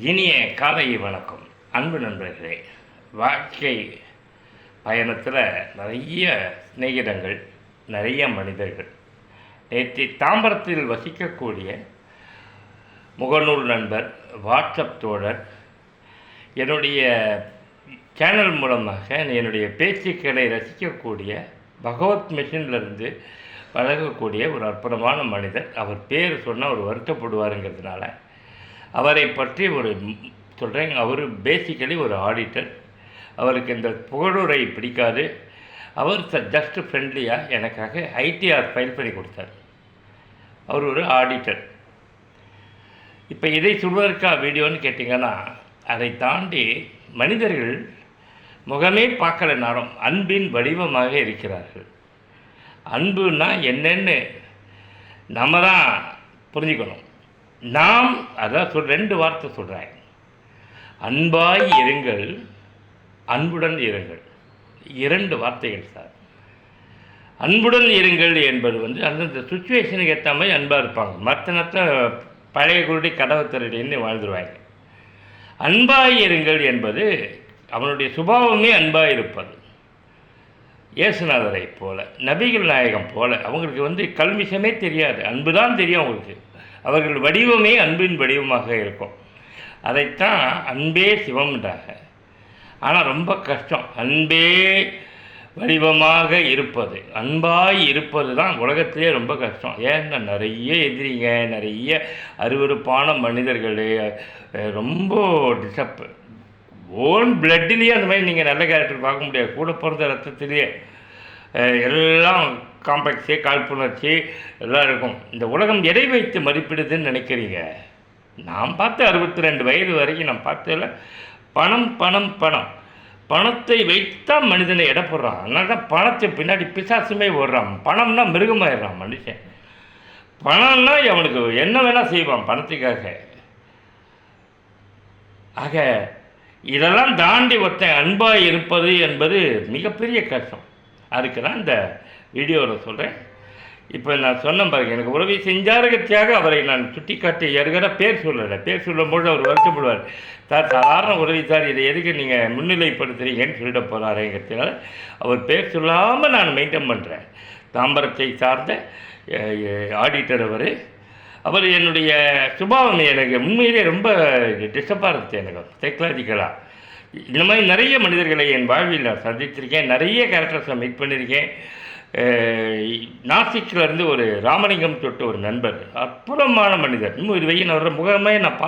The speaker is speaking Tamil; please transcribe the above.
இனிய காலை வணக்கம். அன்பு நண்பர்களே, வாழ்க்கை பயணத்தில் நிறைய சிநேகிதங்கள், நிறைய மனிதர்கள். நேற்று தாம்பரத்தில் வசிக்கக்கூடிய முகநூல் நண்பர், வாட்ஸ்அப் தோழர், என்னுடைய சேனல் மூலமாக என்னுடைய பேச்சுக்களை ரசிக்கக்கூடிய பகவத் மிஷன்லேருந்து பழகக்கூடிய ஒரு அற்புதமான மனிதர். அவர் பேர் சொன்னால் அவர் வருத்தப்படுவாருங்கிறதுனால அவரை பற்றி ஒரு சொல்கிறேன். அவர் பேசிக்கலி ஒரு ஆடிட்டர். அவருக்கு இந்த புகழுரை பிடிக்காது. அவர் ஜஸ்ட் ஃப்ரெண்ட்லியாக எனக்காக ஐடிஆர் ஃபைல் பண்ணி கொடுத்தார். அவர் ஒரு ஆடிட்டர். இப்போ இதை சொல்வதற்கா வீடியோன்னு கேட்டிங்கன்னா, அதை தாண்டி மனிதர்கள் முகமே பார்க்கல நேரம் அன்பின் வடிவமாக இருக்கிறார்கள். அன்புன்னா என்னன்னு நம்ம தான் புரிஞ்சுக்கணும். நாம் அதான் ரெண்டு வார்த்தை சொல்கிறேன். அன்பாய் இருங்கள், அன்புடன் இருங்கள். இரண்டு வார்த்தைகள் சார். அன்புடன் இருங்கள் என்பது அந்தந்த சுச்சுவேஷனுக்கு ஏற்ற மாதிரி அன்பாக இருப்பாங்க. மற்ற நேரத்தில் பழைய குருடி கதவை திரடின்னு வாழ்ந்துருவாங்க. அன்பாய் இருங்கள் என்பது அவனுடைய சுபாவமே அன்பாக இருப்பது. இயேசுநாதரை போல, நபிகள் நாயகம் போல அவங்களுக்கு கல்மிஷமே தெரியாது, அன்பு தான் தெரியும் அவங்களுக்கு. அவர்கள் வடிவமே அன்பின் வடிவமாக இருக்கும். அதைத்தான் அன்பே சிவம்ன்றாங்க. ஆனால் ரொம்ப கஷ்டம். அன்பே வடிவமாக இருப்பது, அன்பாய் இருப்பது தான் உலகத்திலே ரொம்ப கஷ்டம். ஏன்னா நிறைய எதிரிங்க, நிறைய அருவருப்பான மனிதர்கள், ரொம்ப டிஸ்டர்ப். ஓன் பிளட்லேயே அந்த மாதிரி நீங்கள் நல்ல கேரக்டர் பார்க்க முடியாது. கூட பிறந்த ரத்தத்திலேயே எல்லாம் காம்ப்ளெக்ஸு, காழ்ப்புணர்ச்சி எல்லாம் இருக்கும். இந்த உலகம் எதை வைத்து மதிப்பிடுதுன்னு நினைக்கிறீங்க? நான் பார்த்த 62 வயது வரைக்கும் நான் பார்த்ததில் பணம் பணம் பணம் பணத்தை வைத்தான் மனிதனை எடை போடுறான். அதனால தான் பணத்தை பின்னாடி பிசாசுமே ஓடுறான். பணம்னா மிருகமாயிடுறான் மனுஷன். பணம்னா அவனுக்கு என்ன வேணால் செய்வான் பணத்துக்காக. ஆக இதெல்லாம் தாண்டி ஒருத்தன் அன்பாக இருப்பது என்பது மிகப்பெரிய கஷ்டம். அதுக்கு தான் இந்த வீடியோவில் சொல்கிறேன். இப்போ நான் சொன்ன பாருங்க, எனக்கு உதவி செஞ்சாருகத்தியாக அவரை நான் சுட்டி காட்டி ஏற்கனவே பேர் சொல்லலை. பேர் சொல்லும்போது அவர் வருத்தப்படுவார். சார் சாதாரண உதவி சார், இதை எதுக்கு நீங்கள் முன்னிலைப்படுத்துகிறீங்கன்னு சொல்லிட போகிறாருங்கிறதுனால அவர் பேர் சொல்லாமல் நான் மெயின்டைன் பண்ணுறேன். தாம்பரத்தை சார்ந்த ஆடிட்டர் அவர் என்னுடைய சுபாவம் எனக்கு உண்மையிலே ரொம்ப டிஸ்டர்பாக இருந்துச்சு. எனக்கு சைக்கலாஜிக்கலாக இந்த மாதிரி நிறைய மனிதர்களை என் வாழ்வில் நான் சந்தித்திருக்கேன். நிறைய கேரக்டர்ஸை மீட் பண்ணியிருக்கேன். நாசிக்கிலேருந்து ஒரு ராமலிங்கம் தொட்டு ஒரு நண்பர், அற்புதமான மனிதர். இன்னும் இது வரைக்கும் நான் முகமே நான்